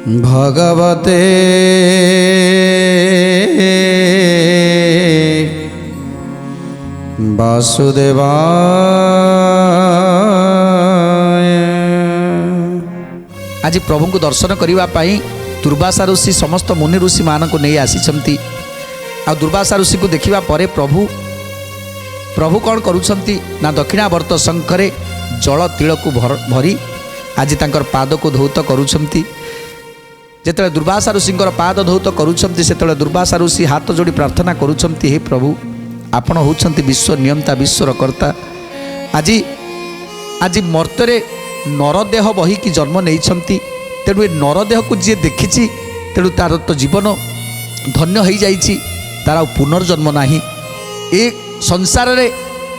भगवते वासुदेवाय। आज प्रभु को दर्शन करने दुर्वासा ऋषि समस्त मुनि ऋषि मान को नहीं आसी आ दुर्वासा ऋषि को देखा पर प्रभु प्रभु कौन करुछंती ना दक्षिणावर्त शंखरे जल तिल को भरी आज तांकर पाद को धौत करुछंती। जेतले दुर्वासा ऋषिंकर पाद धौत करुछंती सेतले दुर्वासा ऋषि हाथ जोड़ी प्रार्थना करुछंती, हे प्रभु आपण होछंती विश्व नियंता विश्वर कर्ता। आज आज मर्त्य नरदेह बहिकी जन्म नहीं तेणु ए नरदेह को जी देखी तेणु तार तो जीवन धन्य हो जाइए, तार पुनर्जन्म नहीं। ए संसार रे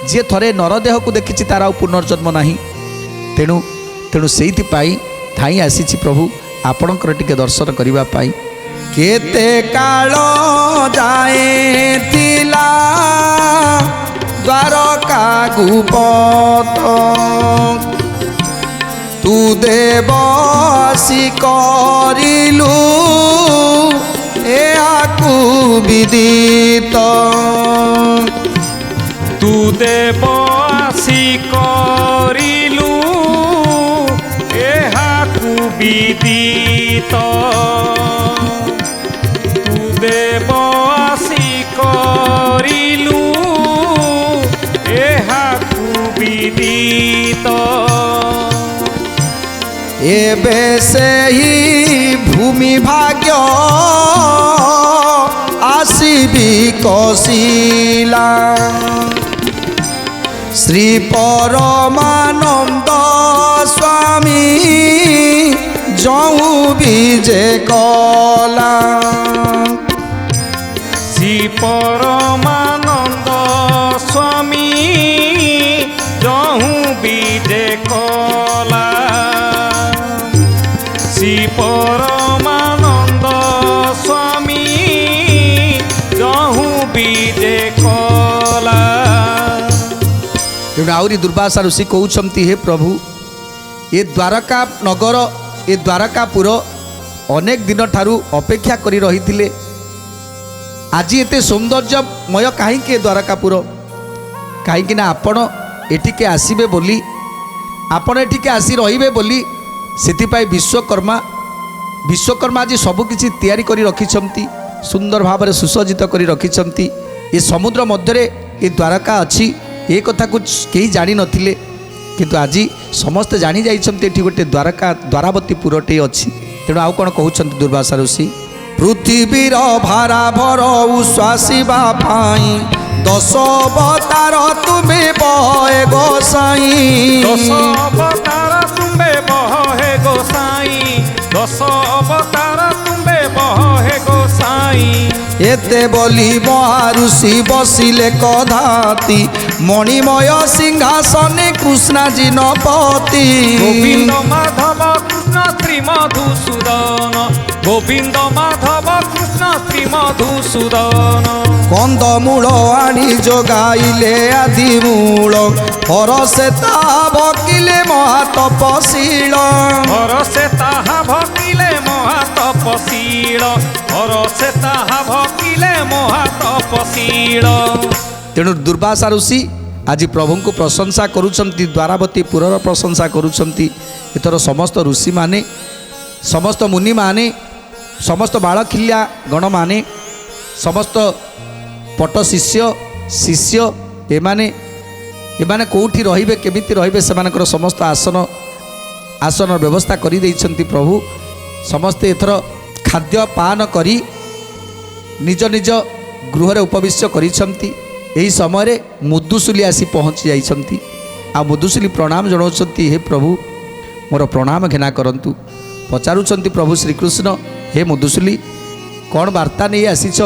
जी थरे नरदेह को देखी तार पुनर्जन्म नहीं। तेणु तेणु से धाई आसी प्रभु आपणकर टिके दर्शन करने। केते काल जाए तिला द्वारका गुपत तू देवसी करिलु एआकु विदित। तू देवसी करिलु एहाकु विदित। तू देवसी करिलु एहाकु विदित। एबे से ही भूमि भाग्य आसीबी कौशिला श्री परमानंद स्वामी जऊ बीजे कला। श्री परमानंद स्वामी जहू बीजे कला। श्री परमानंद स्वामी जहू बीजे कला। तेणु आहरी दुर्वासा ऋषि कहते, हे प्रभु ये द्वारका नगर ये द्वारकापुर अनेक दिन ठारू अपेक्षा करी रही थिले। आज एते सौंदर्यमय कहीं द्वारकापुर कहीं आपण एटिके आसीबे बोली आपण एटिके आसी रहिबे बोली सेतिपाई विश्वकर्मा आज सबकिछि तैयारी करी रखिछंती, सुंदर भाव में सुसज्जित करी रखिछंती। ये समुद्र मध्य ये द्वारका अच्छी ये कथा को कहीं जानी नथिले, किंतु आज समस्त जानी जाइछंती एठी गोटे द्वारका द्वारावतीपुरटे अच्छी। तेणु आउ कौन कहउछंती दुर्वासा ऋषि, पृथ्वीर भारा भर उश्वासिबा पाई 10 अवतार तुमे बहे गोसाई। 10 अवतार तुम्बे बहे गोसाई। 10 अवतार तुम्बे बहे गोसाई। एते बोली महाऋषि बसिले कधाती मणिमय सिंहासने कृष्णाजी नपति। गोविंद माधव कृष्ण श्री मधुसूदन। गोविंद माधव कृष्ण श्री मधुसूदन। कंदमूल आनी जोगाइले आदि मूल हरसे ताहा भकिले महातपशील। हरसे ताहा भकिले महातपशील। हरसे ताहा भकिले महातपशील। तेणु दुर्वासा ऋषि आज प्रभु को प्रशंसा करुछंती, द्वारावतीपुरर प्रशंसा करुछंती। एथर समस्त ऋषि माने समस्त मुनि माने समस्त बालखिल्या गण माने समस्त पट शिष्य शिष्य एमाने कौटी रहिबे केमिति रहिबे सेमानकर समस्त आसन व्यवस्था करि दैछंती। प्रभु समस्ते एथर खाद्य पान करी निज निज गृह उपविश्य करिछंती। यही समय मुदुसुली आसी पहुँची जाइछंती। आ मुदुसुली प्रणाम जनाउछंती, हे प्रभु मोर प्रणाम घेना करंतु। पचारुछंती प्रभु श्रीकृष्ण, हे मुदुसुली कौन वार्ता नहीं आसीछ?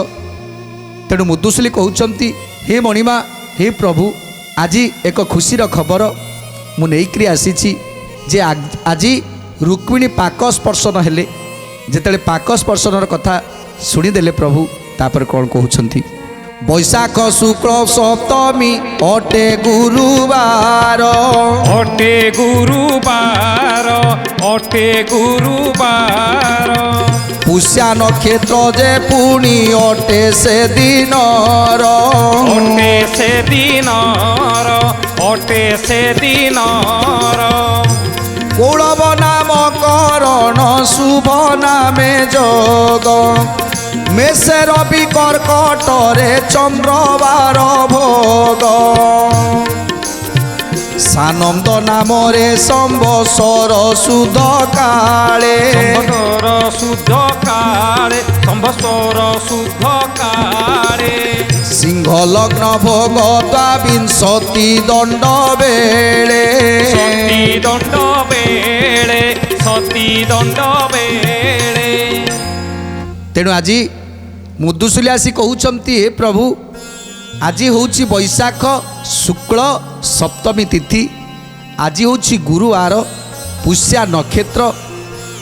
तेणु मुदुसुली कहउछंती, हे मणिमा हे प्रभु आज एक खुशीर खबर मु नेइकरी आसीछि जे आज रुक्मिणी पाक स्पर्शन हेले। जेतेले पाक स्पर्शनर कथा शुणीदेले प्रभु तापर कौन कहउछंती, বৈশাখ শুক্ল সপ্তমী অটে গুরুবার অটে গুরুবার, অটে গুরুবার। পুষ্যা নক্ষত্র যে পুনি অটে সেদিনর অটে সেদিনর, অটে সেদিনর। কৌরব নাম করণ শুভ নামে যোগ মেষে রবি কর্কটরে চন্দ্রবার ভোগ সানন্দ নামরে সম্বৎসর সুধ কালে সম্বৎসর শুদ্ধ কালে, সম্বৎসর শুদ্ধ কালে। সিংহ লগ্ন ভোগ দ্বাবিংশতি দণ্ড বেড়ে সতী দণ্ড বেড়ে, সতী দণ্ড বেড়ে। ତେଣୁ ଆଜି ମୁଦୁସୁଲି ଆସି କହୁଛନ୍ତି ହେ ପ୍ରଭୁ ଆଜି ହେଉଛି ବୈଶାଖ ଶୁକ୍ଳ ସପ୍ତମୀ ତିଥି, ଆଜି ହେଉଛି ଗୁରୁବାର, ପୁଷ୍ୟା ନକ୍ଷତ୍ର।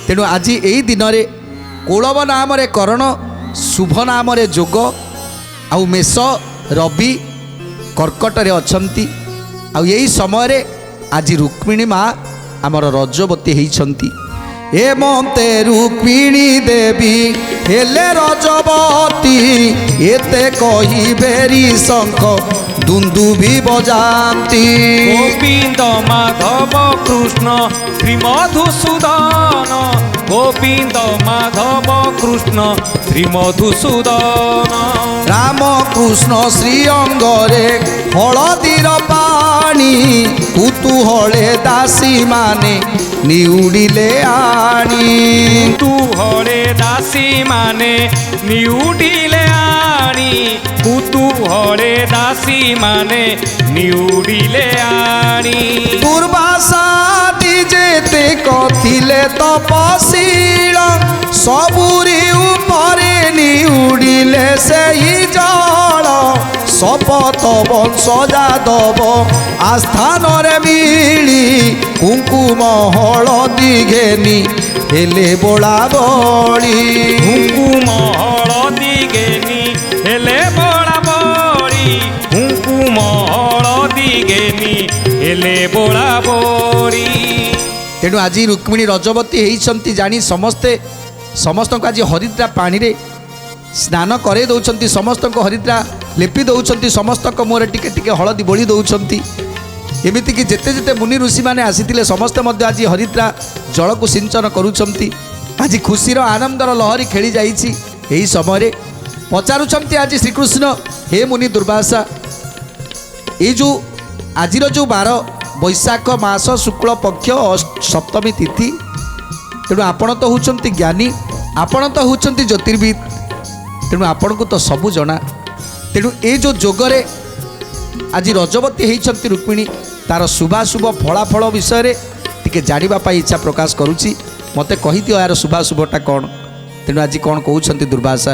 ତେଣୁ ଆଜି ଏହି ଦିନରେ କୌଳବ ନାମରେ କରଣ, ଶୁଭ ନାମରେ ଯୋଗ, ଆଉ ମେଷ ରବି କର୍କଟରେ ଅଛନ୍ତି। ଆଉ ଏହି ସମୟରେ ଆଜି ରୁକ୍ମିଣୀ ମା ଆମର ରଜବତୀ ହେଇଛନ୍ତି। ଏ ମତେ ରୁକ୍ମିଣୀ ଦେବୀ ହେଲେ ରଜବତୀ ଏତେ କହି ବେରି ଶଙ୍ଖ ଦୁନ୍ଦୁଭି ବଜାନ୍ତି গোবিন্দ মাধব কৃষ্ণ শ্রী মধুসূদন, গোবিন্দ মাধব কৃষ্ণ শ্রী মধুসূদন। ରାମ କୃଷ୍ଣ ଶ୍ରୀ ଅଙ୍ଗରେ ହଳଦୀର ପାଣି କୁତୁହଳେ ଦାସୀ ମାନେ ନିଉଡ଼ିଲେ ଆଣି কুতুহলে দাসী মানে নিউডিলে আনি, কুতুহলে দাসী মানে নিউডিলে আনি। ଦୁର୍ବାସା ଯେତେ କଥିଲେ ତପଶୀଳ ସବୁରି ଉପରେ ନିଉଡ଼ିଲେ ସେହି ଜଳ ଶପଥ ବଂଶ ଯାଦବ ଆସ୍ଥାନରେ ମିଳି କୁଙ୍କୁମ ହଳଦୀ ଘେନି ହେଲେ ବୋଳା ବଳି হুকুম হলদি গেনি হেলে বড়া বড়ি, হুকুম হলদি গেনি হেলে বড়া বড়ি। ତେଣୁ ଆଜି ରୁକ୍ମିଣୀ ରଜବତୀ ହେଇଛନ୍ତି ଜାଣି ସମସ୍ତଙ୍କୁ ଆଜି ହରିଦ୍ରା ପାଣିରେ ସ୍ନାନ କରାଇ ଦେଉଛନ୍ତି, ସମସ୍ତଙ୍କୁ ହରିଦ୍ରା ଲେପି ଦେଉଛନ୍ତି, ସମସ୍ତଙ୍କ ମୁହଁରେ ଟିକେ ଟିକେ ହଳଦୀ ବୋଳି ଦେଉଛନ୍ତି। ଏମିତିକି ଯେତେ ଯେତେ ମୁନି ଋଷିମାନେ ଆସିଥିଲେ ସମସ୍ତେ ମଧ୍ୟ ଆଜି ହରିଦ୍ରା ଜଳକୁ ସିଞ୍ଚନ କରୁଛନ୍ତି। ଆଜି ଖୁସିର ଆନନ୍ଦର ଲହରୀ ଖେଳି ଯାଇଛି। ଏହି ସମୟରେ ପଚାରୁଛନ୍ତି ଆଜି ଶ୍ରୀକୃଷ୍ଣ ହେ ମୁନି ଦୁର୍ବାସା, ଏଇ ଯେଉଁ ଆଜିର ଯେଉଁ ବାର ବୈଶାଖ ମାସ ଶୁକ୍ଳ ପକ୍ଷ ସପ୍ତମୀ ତିଥି, ତେଣୁ ଆପଣ ତ ହେଉଛନ୍ତି ଜ୍ଞାନୀ, ଆପଣ ତ ହେଉଛନ୍ତି ଜ୍ୟୋତିର୍ବିଦ, ତେଣୁ ଆପଣଙ୍କୁ ତ ସବୁ ଜଣା। ତେଣୁ ଏ ଯେଉଁ ଯୋଗରେ ଆଜି ରଜବତୀ ହେଇଛନ୍ତି ରୁକ୍ମିଣୀ, ତାର ଶୁଭାଶୁଭ ଫଳାଫଳ ବିଷୟରେ ଟିକେ ଜାଣିବା ପାଇଁ ଇଚ୍ଛା ପ୍ରକାଶ କରୁଛି। ମୋତେ କହିଦିଅ ଏହାର ଶୁଭାଶୁଭଟା କ'ଣ। ତେଣୁ ଆଜି କ'ଣ କହୁଛନ୍ତି ଦୁର୍ବାସା।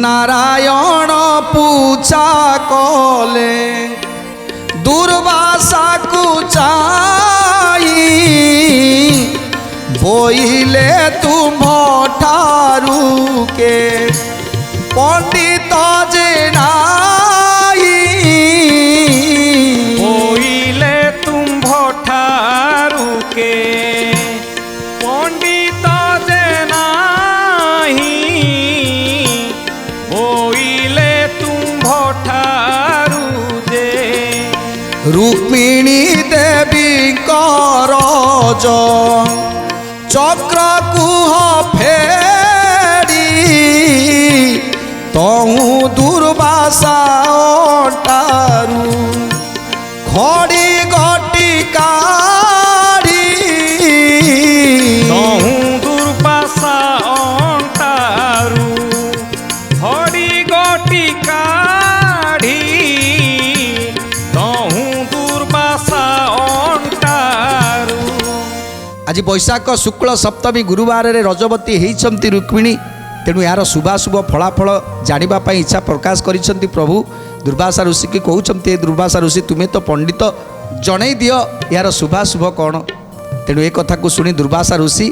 ନାରାୟଣ ପୂଜା କଲେ ଦୁର୍ବାସାକୁ ଚାହିଁ ବୋଇଲେ ତୁମ୍ଭ ଠାରୁ କେ ପଣ୍ଡିତ ଯେ ନାହିଁ বইলে তুম্ভ ঠারু কে পণ্ডিত যে নাহি, বইলে তুম্ভ ঠারু যে। ରୁକ୍ମିଣୀ ଦେବୀଙ୍କର ଚକ୍ର କୁହ ଫେଡ଼ି ତହୁଁ ଦୁର୍ବାସା ଠାରୁ ଖଡ଼ି ଗଟି କାଢ଼ି তহু দুর্বাসা অন্টারু হরি গটি কাঢ়ি, তহু দুর্বাসা অন্টারু। ଆଜି ବୈଶାଖ ଶୁକ୍ଳ ସପ୍ତମୀ ଗୁରୁବାରରେ ରଜବତୀ ହେଇଛନ୍ତି ରୁକ୍ମିଣୀ। ତେଣୁ ଏହାର ଶୁଭାଶୁଭ ଫଳାଫଳ ଜାଣିବା ପାଇଁ ଇଚ୍ଛା ପ୍ରକାଶ କରିଛନ୍ତି ପ୍ରଭୁ। ଦୁର୍ବାସା ଋଷିକି କହୁଛନ୍ତି ଏ ଦୁର୍ବାସା ଋଷି ତୁମେ ତ ପଣ୍ଡିତ, ଜଣେଇ ଦିଅ ଏହାର ଶୁଭାଶୁଭ କ'ଣ। ତେଣୁ ଏ କଥାକୁ ଶୁଣି ଦୁର୍ବାସା ଋଷି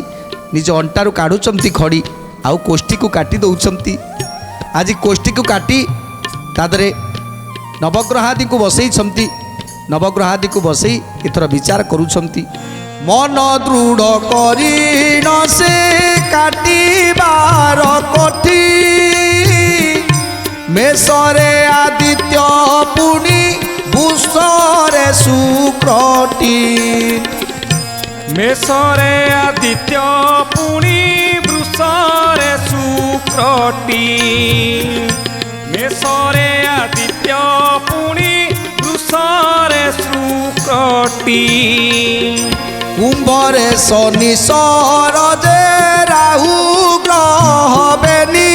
ନିଜ ଅଣ୍ଟାରୁ କାଢ଼ୁଛନ୍ତି ଖଡ଼ି, ଆଉ କୋଷ୍ଠୀକୁ କାଟି ଦେଉଛନ୍ତି। ଆଜି କୋଷ୍ଠୀକୁ କାଟି ତାଦେହରେ ନବଗ୍ରହାଦିକୁ ବସେଇଛନ୍ତି। ନବଗ୍ରହାଦିକୁ ବସେଇ ଏଥର ବିଚାର କରୁଛନ୍ତି। ମନ ଦୃଢ଼ କରି ନ ସେ କାଟିବାର କଠି ମେଷରେ ଆଦିତ୍ୟ ପୁଣି ଭୂଷରେ ଶୁକ୍ରଟି ମେଷରେ ଆଦିତ୍ୟ ପୁଣି ବୃଷରେ ଶୁକ୍ରଟି ମେଷରେ ଆଦିତ୍ୟ ପୁଣି ବୃଷରେ ଶୁକ୍ରଟି କୁମ୍ଭରେ ଶନି ସରଜେ ରାହୁ ଗ୍ରହ ବେନି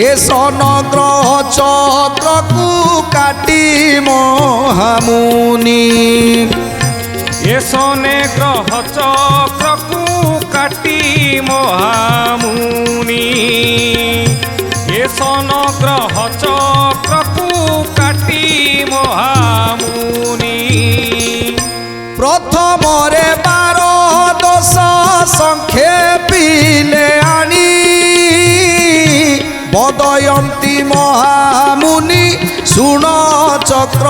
ଏ ସନ ଗ୍ରହ ଚକ୍ରକୁ କାଟି ମହାମୁନି ଏ ଶନି ଗ୍ରହ ଚକ୍ରକୁ କାଟି ମହାମୁନି ଏ ଶନ ଗ୍ରହ ଚକ୍ରକୁ କାଟି ମହାମୁନି ପ୍ରଥମରେ 12 ଦୋଷ ସଂକ୍ଷେପିଲେ ଆଣି ବଦୟନ୍ତୀ ମହାମୁନି ଶୁଣ ଚକ୍ର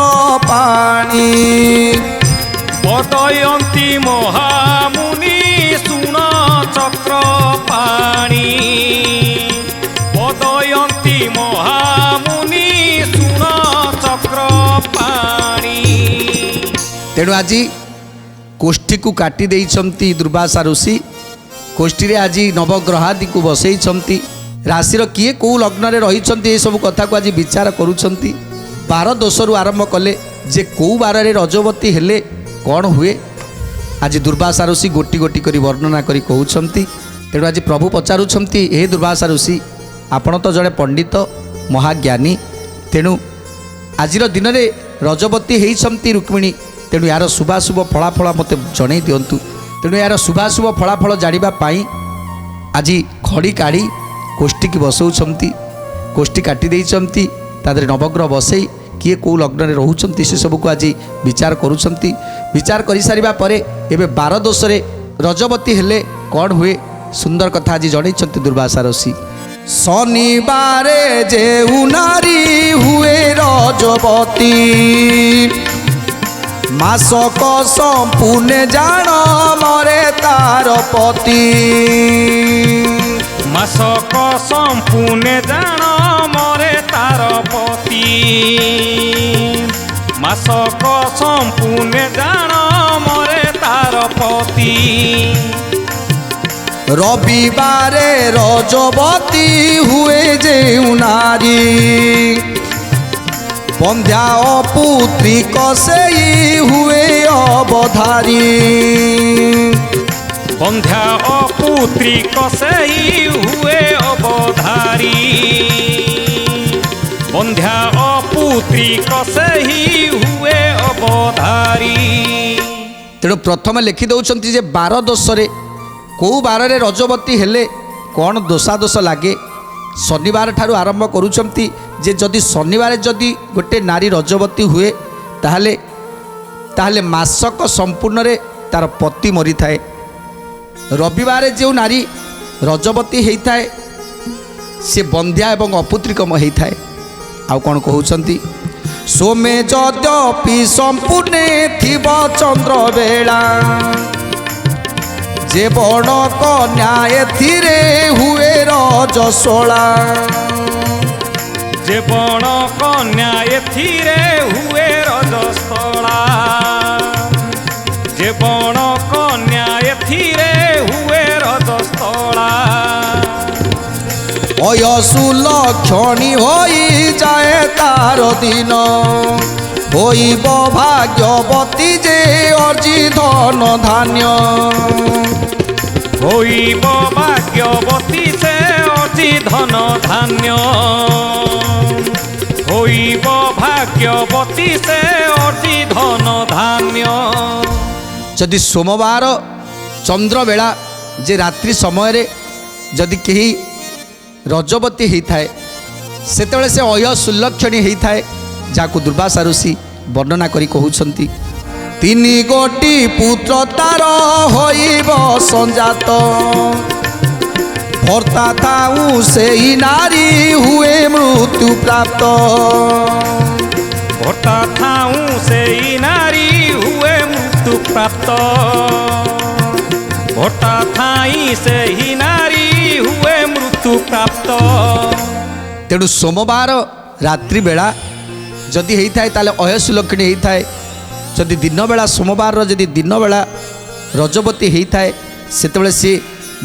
ପାଣି ବଦୟନ୍ତୀ ମହାମୁନି ଶୁଣ ଚକ୍ର ପାଣି ବଦୟନ୍ତୀ ମହାମୁନି ଶୁଣ ଚକ୍ର ପାଣି। ତେଣୁ ଆଜି କୋଷ୍ଠୀକୁ କାଟି ଦେଇଛନ୍ତି ଦୁର୍ବାସା ଋଷି। କୋଷ୍ଠୀରେ ଆଜି ନବଗ୍ରହାଦିକୁ ବସେଇଛନ୍ତି। ରାଶିର କିଏ କେଉଁ ଲଗ୍ନରେ ରହିଛନ୍ତି ଏସବୁ କଥାକୁ ଆଜି ବିଚାର କରୁଛନ୍ତି। 12 ଦୋଷରୁ ଆରମ୍ଭ କଲେ ଯେ କେଉଁ ବାରରେ ରଜବତୀ ହେଲେ କ'ଣ ହୁଏ ଆଜି ଦୁର୍ବାସା ଋଷି ଗୋଟି ଗୋଟି କରି ବର୍ଣ୍ଣନା କରି କହୁଛନ୍ତି। ତେଣୁ ଆଜି ପ୍ରଭୁ ପଚାରୁଛନ୍ତି, ହେ ଦୁର୍ବାସା ଋଷି, ଆପଣ ତ ଜଣେ ପଣ୍ଡିତ ମହାଜ୍ଞାନୀ, ତେଣୁ ଆଜିର ଦିନରେ ରଜବତୀ ହେଇଛନ୍ତି ରୁକ୍ମିଣୀ, ତେଣୁ ଏହାର ଶୁଭାଶୁଭ ଫଳାଫଳ ମୋତେ ଜଣାଇ ଦିଅନ୍ତୁ। ତେଣୁ ଏହାର ଶୁଭାଶୁଭ ଫଳାଫଳ ଜାଣିବା ପାଇଁ ଆଜି ଖଡ଼ି କାଢ଼ି କୋଷ୍ଠୀକି ବସଉଛନ୍ତି। କୋଷ୍ଠୀ କାଟି ଦେଇଛନ୍ତି, ତା ଦେହରେ ନବଗ୍ରହ ବସେଇ କିଏ କେଉଁ ଲଗ୍ନରେ ରହୁଛନ୍ତି ସେସବୁକୁ ଆଜି ବିଚାର କରୁଛନ୍ତି। ବିଚାର କରିସାରିବା ପରେ ଏବେ 12 ଦୋଷରେ ରଜବତୀ ହେଲେ କ'ଣ ହୁଏ ସୁନ୍ଦର କଥା ଆଜି ଜଣାଇଛନ୍ତି ଦୁର୍ବାସା ଋଷି। ଶନିବାରେ ଯେଉଁ ନାରୀ ହୁଏ ରଜବତୀ ମାସକ ସମ୍ପୂର୍ଣ୍ଣ ଜାଣ ମରେ ତାର ପତି ମାସକ ସମ୍ପୂର୍ଣ୍ଣ ଜାଣ ମରେ ତାର ପତି ମାସକ ସମ୍ପୂର୍ଣ୍ଣ ଜାଣ ମରେ ତାର ପତି ରବିବାରେ ରଜବତୀ ହୁଏ ଯେଉଁ ନାରୀ ବନ୍ଧ୍ୟା ଅପୁତ୍ରିକ ସେଇ ହୁଏ ଅବଧାରୀ ବନ୍ଧ୍ୟା ଅପୁତ୍ରିକ ସେଇ ହୁଏ ଅବଧାରୀ ବନ୍ଧ୍ୟା ଅପୁତ୍ରିକ ସେଇ ହୁଏ ଅବଧାରୀ। ତେଣୁ ପ୍ରଥମେ ଲେଖି ଦେଉଛନ୍ତି ଯେ 12 ଦୋଷରେ କେଉଁ ବାରରେ ରଜବତୀ ହେଲେ କ'ଣ ଦୋଷାଦୋଷ ଲାଗେ। ଶନିବାର ଠାରୁ ଆରମ୍ଭ କରୁଛନ୍ତି ଯେ ଯଦି ଶନିବାର ଯଦି ଗୋଟେ ନାରୀ ରଜବତୀ ହୁଏ ତାହେଲେ ମାସକ ସମ୍ପୂର୍ଣ୍ଣରେ ତାର ପତି ମରିଥାଏ। ରବିବାର ଯେଉଁ ନାରୀ ରଜବତୀ ହେଇଥାଏ ସେ ବନ୍ଧ୍ୟା ଏବଂ ଅପୁତ୍ରିକ ହେଇଥାଏ। ଆଉ କ'ଣ କହୁଛନ୍ତି, ସୋମେ ଯଦ୍ୟପି ସମ୍ପୂର୍ଣ୍ଣ ଥିବ ଚନ୍ଦ୍ର ବେଳା ଯେ ବଣ କନ୍ୟା ଏଥିରେ ହୁଏ ରଜସ୍ୱଳା ଯେ ବଣ କନ୍ୟା ଏଥିରେ ହୁଏ ରଜସ୍ୱଳା ଯେ ବଣ କନ୍ୟା ଏଥିରେ ହୁଏ ରଜସ୍ୱଳା ଅୟସୁ ଲକ୍ଷଣୀ ହୋଇଯାଏ ତାର ଦିନ ହୋଇବ ଭାଗ୍ୟବତୀ ଯେ ଅର୍ଜି ଧନ ଧାନ୍ୟ ହୋଇବ ଭାଗ୍ୟବତୀ ସେ ଅର୍ଜି ଧନ ଧାନ୍ୟ ହୋଇବ ଭାଗ୍ୟବତୀ ସେ ଅର୍ଜି ଧନ ଧାନ୍ୟ। ଯଦି ସୋମବାର ଚନ୍ଦ୍ରବେଳା ଯେ ରାତ୍ରି ସମୟରେ ଯଦି କେହି ରଜବତୀ ହେଇଥାଏ ସେତେବେଳେ ସେ ଅୟସୁଲକ୍ଷଣୀ ହେଇଥାଏ, ଯାହାକୁ ଦୁର୍ବାସା ଋଷି ବର୍ଣ୍ଣନା କରି କହୁଛନ୍ତି। 3 ଗୋଟି ପୁତ୍ର ତାର ହୋଇବ ସଂଜାତ ଭର୍ତ୍ତା ଥାଉ ସେଇ ନାରୀ ହୁଏ ମୃତ୍ୟୁ ପ୍ରାପ୍ତ। ଭର୍ତ୍ତା ଥାଉ ସେଇ ନାରୀ ହୁଏ ମୃତ୍ୟୁ ପ୍ରାପ୍ତ। ଭର୍ତ୍ତା ଥାଇ ସେହି ନାରୀ ହୁଏ ମୃତ୍ୟୁ ପ୍ରାପ୍ତ। ତେଣୁ ସୋମବାର ରାତ୍ରି ବେଳା ଯଦି ହେଇଥାଏ ତାହେଲେ ଅୟସୁଲକ୍ଷଣୀ ହେଇଥାଏ। ଯଦି ଦିନବେଳା ସୋମବାରର ଯଦି ଦିନବେଳା ରଜବତୀ ହେଇଥାଏ ସେତେବେଳେ ସେ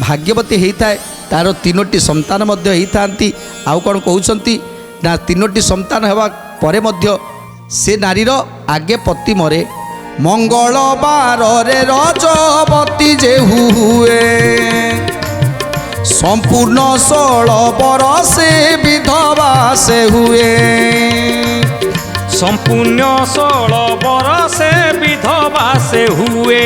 ଭାଗ୍ୟବତୀ ହେଇଥାଏ। ତାର 3ଟି ସନ୍ତାନ ମଧ୍ୟ ହେଇଥାନ୍ତି। ଆଉ କ'ଣ କହୁଛନ୍ତି ନା 3ଟି ସନ୍ତାନ ହେବା ପରେ ମଧ୍ୟ ସେ ନାରୀର ଆଗେ ପତି ମରେ। ମଙ୍ଗଳବାରରେ ରଜବତୀ ଯେ ହୁଏ ସମ୍ପୂର୍ଣ୍ଣ 16 ବରଷେ ବିଧବା ସେ ହୁଏ। ସମ୍ପୂର୍ଣ୍ଣ 16 ବରଷେ ବିଧବା ସେ ହୁଏ।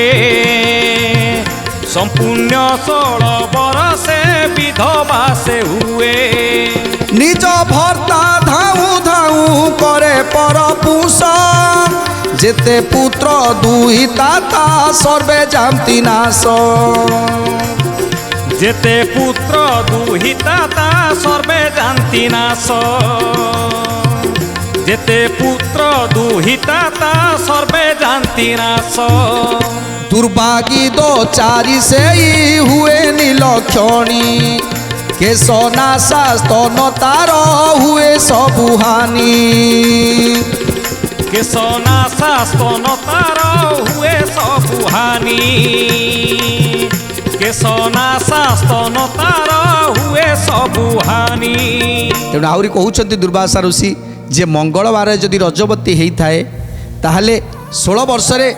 ସମ୍ପୂର୍ଣ୍ଣ 16 ବରଷେ ବିଧବା ସେ ହୁଏ। ନିଜ ଭର୍ତ୍ତା ଧାଉଁ ଧାଉଁ କରେ ପରପୁଷ ଯେତେ ପୁତ୍ର ଦୁଇ ତାତା ସର୍ବେ ଯାନ୍ତି ନାଶ। ଯେତେ ପୁତ୍ର ଦୁହିତା ତା ସର୍ବେ ଯାନ୍ତି ନାଶ। ଯେତେ ପୁତ୍ର ଦୁହିତା ତା ସର୍ବେ ଯାନ୍ତି ନାଶ। ଦୁର୍ଭାଗୀ ଦୋ ଚାରି ସେଇ ହୁଏ ନିଲକ୍ଷଣୀ କେଶ ନାଶା ସ୍ତନ ତାର ହୁଏ ସବୁ ହାନି। କେଶ ନାଶା ସ୍ତନ ତାର ହୁଏ ସବୁ ହାନି। କେଶ ନାଶା ସ୍ତନ ତାର ହୁଏ ସବୁ ହାନି। ତେଣୁ ଆହୁରି କହୁଛନ୍ତି ଦୁର୍ବାସା ଋଷି ଯେ ମଙ୍ଗଳବାର ଯଦି ରଜବତୀ ହେଇଥାଏ ତାହେଲେ 16 ବର୍ଷରେ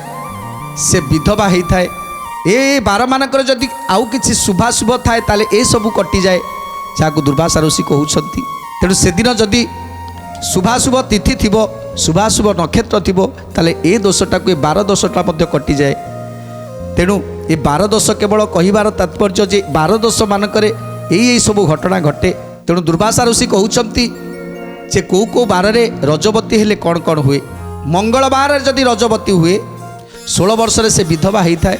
ସେ ବିଧବା ହେଇଥାଏ। ଏ ବାରମାନଙ୍କର ଯଦି ଆଉ କିଛି ଶୁଭାଶୁଭ ଥାଏ ତାହେଲେ ଏସବୁ କଟିଯାଏ ଯାହାକୁ ଦୁର୍ବାସା ଋଷି କହୁଛନ୍ତି। ତେଣୁ ସେଦିନ ଯଦି ଶୁଭାଶୁଭ ତିଥି ଥିବ ଶୁଭାଶୁଭ ନକ୍ଷତ୍ର ଥିବ ତାହେଲେ ଏ ଦୋଷଟାକୁ ଏ 12 ଦୋଷଟା ମଧ୍ୟ କଟିଯାଏ। ତେଣୁ ଏ 12 ଦୋଷ କେବଳ କହିବାର ତାତ୍ପର୍ଯ୍ୟ ଯେ 12 ଦୋଷ ମାନଙ୍କରେ ଏଇ ସବୁ ଘଟଣା ଘଟେ। ତେଣୁ ଦୁର୍ବାସା ଋଷି କହୁଛନ୍ତି ଯେ କେଉଁ ବାରରେ ରଜବତୀ ହେଲେ କ'ଣ କ'ଣ ହୁଏ। ମଙ୍ଗଳବାରରେ ଯଦି ରଜବତୀ ହୁଏ 16 ବର୍ଷରେ ସେ ବିଧବା ହେଇଥାଏ।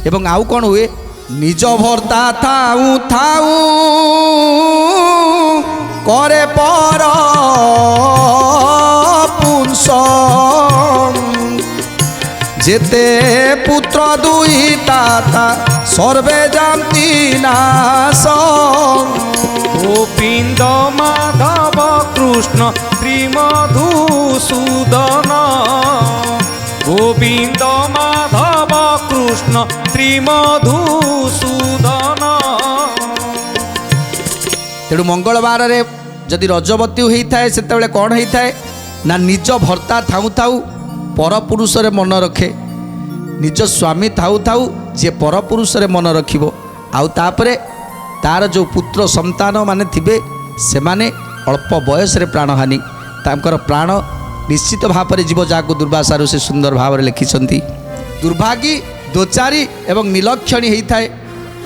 ଏବଂ ଆଉ କ'ଣ ହୁଏ ନିଜ ଭର୍ତ୍ତା ଥାଉ ଥାଉ করে পর পুংস যেতে পুত্র দুই তাতা সর্বে জানতি নাশ। গোবিন্দ মাধব কৃষ্ণ ত্রিমধুসূদন। গোবিন্দ মাধব কৃষ্ণ ত্রিমধুসূদন। ତେଣୁ ମଙ୍ଗଳବାରରେ ଯଦି ରଜବତୀ ହୋଇଥାଏ ସେତେବେଳେ କ'ଣ ହେଇଥାଏ ନା ନିଜ ଭର୍ତ୍ତା ଥାଉ ଥାଉ ପରପୁରୁଷରେ ମନ ରଖେ। ନିଜ ସ୍ୱାମୀ ଥାଉ ଥାଉ ଯିଏ ପରପୁରୁଷରେ ମନ ରଖିବ ଆଉ ତାପରେ ତାର ଯେଉଁ ପୁତ୍ର ସନ୍ତାନ ମାନେ ଥିବେ ସେମାନେ ଅଳ୍ପ ବୟସରେ ପ୍ରାଣହାନି ତାଙ୍କର ପ୍ରାଣ ନିଶ୍ଚିତ ଭାବରେ ଯିବ ଯାହାକୁ ଦୁର୍ବାସା ଋଷି ସୁନ୍ଦର ଭାବରେ ଲେଖିଛନ୍ତି। ଦୁର୍ଭାଗୀ ଦୋଚାରୀ ଏବଂ ନିଲକ୍ଷଣୀ ହେଇଥାଏ।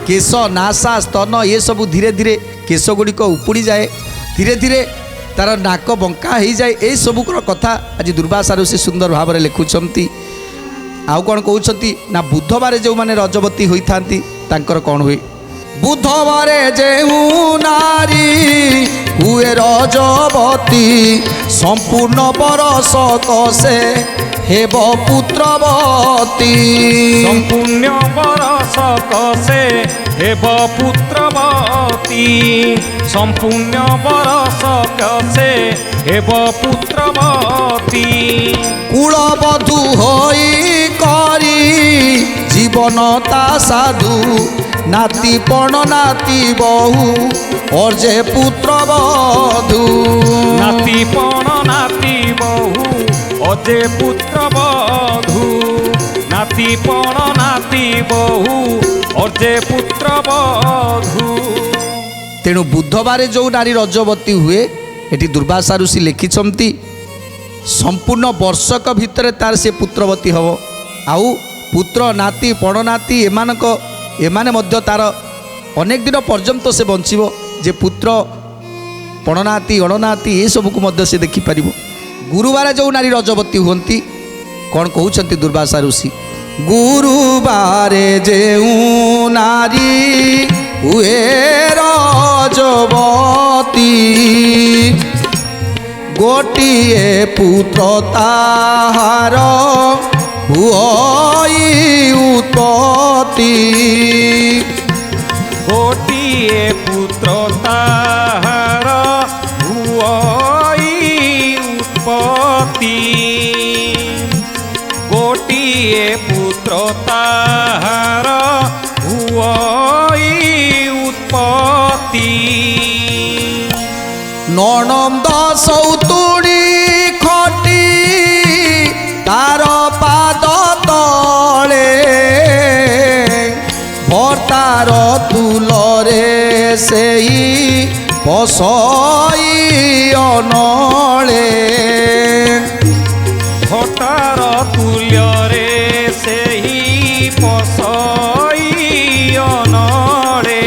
କେଶ ନାସା ସ୍ତନ ଏସବୁ ଧୀରେ ଧୀରେ କେଶ ଗୁଡ଼ିକ ଉପୁଡ଼ି ଯାଏ। ଧୀରେ ଧୀରେ ତାର ନାକ ବଙ୍କା ହେଇଯାଏ। ଏସବୁର କଥା ଆଜି ଦୁର୍ବାସା ଋଷି ସୁନ୍ଦର ଭାବରେ ଲେଖୁଛନ୍ତି। ଆଉ କ'ଣ କହୁଛନ୍ତି ନା ବୁଧବାର ଯେଉଁମାନେ ରଜବତୀ ହୋଇଥାନ୍ତି ତାଙ୍କର କ'ଣ ହୁଏ। বুধবারে যেউ নারী হুয়ে রজবতী সম্পূর্ণ বরষ কষে হেব পুত্রবতী। সম্পূর্ণ বরষ কষে হেব পুত্রবতী। সম্পূর্ণ বরষ কষে হেব পুত্রবতী। কুলবধূ হই করি জীবন তা সাধু নাতি পণ নাতি বহু অর্জে পুত্রবধূ। নাতি পণ নাতি বহু অজে পুত্রবধূ। নাতি পণ নাতি বহু অজে পুত্রবধূ। ତେଣୁ ବୁଧବାରେ ଯେଉଁ ନାରୀ ରଜବତୀ ହୁଏ ଏଠି ଦୁର୍ବାସା ଋଷି ଲେଖିଛନ୍ତି ସମ୍ପୂର୍ଣ୍ଣ ବର୍ଷକ ଭିତରେ ତାର ସେ ପୁତ୍ରବତୀ ହେବ। ଆଉ ପୁତ୍ର ନାତି ପଣନାତି ଏମାନେ ମଧ୍ୟ ତାର ଅନେକ ଦିନ ପର୍ଯ୍ୟନ୍ତ ସେ ବଞ୍ଚିବ ଯେ ପୁତ୍ର ପଣନାତି ଅଣନାତି ଏସବୁକୁ ମଧ୍ୟ ସେ ଦେଖିପାରିବ। ଗୁରୁବାର ଯେଉଁ ନାରୀ ରଜବତୀ ହୁଅନ୍ତି କ'ଣ କହୁଛନ୍ତି ଦୁର୍ବାସା ଋଷି। গুরুবারে যেউ নারী ହୁଏ ରଜବତୀ ଗୋଟିଏ ପୁତ୍ର ତାହାର ହୁଅଇ ଉତ୍ପତ୍ତି ଗୋଟିଏ ପୁତ୍ର ତାହାର ହୁଅଇ ଉତ୍ପତ୍ତି ଗୋଟିଏ ପୁତ୍ର ତାହାର ହୁଅଇ ଉତ୍ପତ୍ତି ନଣନ୍ଦ ସୌତୁଣୀ ଖଟି ତାର ପାଦ ତଳେ ଭର୍ତ୍ତାର ତୁଲରେ ସେଇ ପଶଇ ଅନଳେ ଭଟାର ତୁଲ୍ୟରେ ସେହି ପଶଇ ଅନଳେ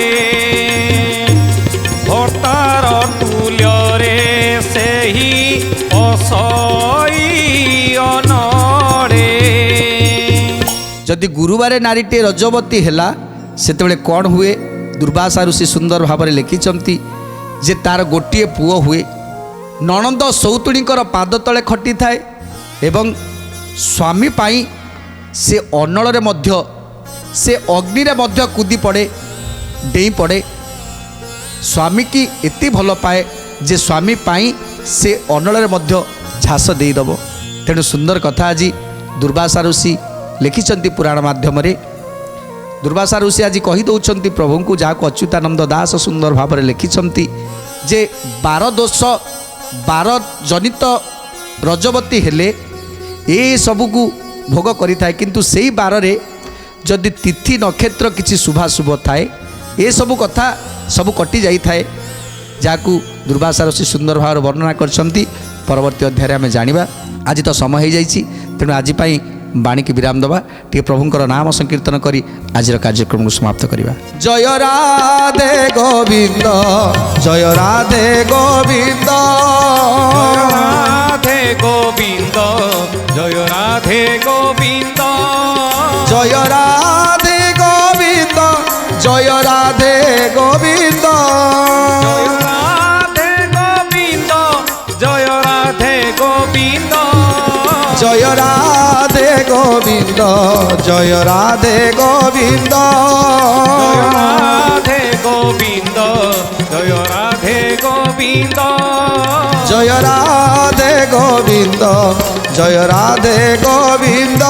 ଭଟାର ତୁଲ୍ୟରେ ସେହି ପଶଇ ଅନଳେ ଯଦି ଗୁରୁବାରେ ନାରୀଟିଏ ରଜବତୀ ହେଲା ସେତେବେଳେ କ'ଣ ହୁଏ ଦୁର୍ବାସା ଋଷି ସୁନ୍ଦର ଭାବରେ ଲେଖିଛନ୍ତି ଯେ ତାର ଗୋଟିଏ ପୁଅ ହୁଏ ନଣନ୍ଦ ସୌତୁଣୀଙ୍କର ପାଦ ତଳେ ଖଟିଥାଏ ଏବଂ ସ୍ୱାମୀ ପାଇଁ ସେ ଅନଳରେ ମଧ୍ୟ ସେ ଅଗ୍ନିରେ ମଧ୍ୟ କୁଦି ପଡ଼େ ଡେଇଁ ପଡ଼େ ସ୍ୱାମୀକି ଏତେ ଭଲ ପାଏ ଯେ ସ୍ୱାମୀ ପାଇଁ ସେ ଅନଳରେ ମଧ୍ୟ ଝାସ ଦେଇଦେବ ତେଣୁ ସୁନ୍ଦର କଥା ଆଜି ଦୁର୍ବାସା ଋଷି ଲେଖିଛନ୍ତି ପୁରାଣ ମାଧ୍ୟମରେ ଦୁର୍ବାସା ଋଷି ଆଜି କହିଦେଉଛନ୍ତି ପ୍ରଭୁଙ୍କୁ ଯାହାକୁ ଅଚ୍ୟୁତାନନ୍ଦ ଦାସ ସୁନ୍ଦର ଭାବରେ ଲେଖିଛନ୍ତି ଯେ 12 ଦୋଷ 12 ଜନିତ ରଜବତୀ ହେଲେ ଏସବୁକୁ ଭୋଗ କରିଥାଏ କିନ୍ତୁ ସେଇ ବାରରେ ଯଦି ତିଥି ନକ୍ଷତ୍ର କିଛି ଶୁଭାଶୁଭ ଥାଏ ଏସବୁ କଥା ସବୁ କଟି ଯାଇଥାଏ ଯାହାକୁ ଦୁର୍ବାସା ଋଷି ସୁନ୍ଦର ଭାବରେ ବର୍ଣ୍ଣନା କରିଛନ୍ତି ପରବର୍ତ୍ତୀ ଅଧ୍ୟାୟରେ ଆମେ ଜାଣିବା ଆଜି ତ ସମୟ ହେଇଯାଇଛି ତେଣୁ ଆଜି ପାଇଁ ବାଣୀକି ବିରାମ ଦେବା ଟିକେ ପ୍ରଭୁଙ୍କର ନାମ ସଂକୀର୍ତ୍ତନ କରି ଆଜିର କାର୍ଯ୍ୟକ୍ରମକୁ ସମାପ୍ତ କରିବା ଜୟ ରାଧେ ଗୋବିନ୍ଦ ଜୟ ରାଧେ ଗୋବିନ୍ଦ রাধে গোবিন্দ জয় রাধে গোবিন্দ জয় রাধে গোবিন্দ জয় রাধে গোবিন্দ জয় রাধে গোবিন্দ জয় রাধে গোবিন্দ জয় রাধে গোবিন্দ জয় রাধে গোবিন্দ জয় রাধে গোবিন্দ জয় রাধে গোবিন্দ জয় রাধে গোবিন্দ জয় রাধে গোবিন্দ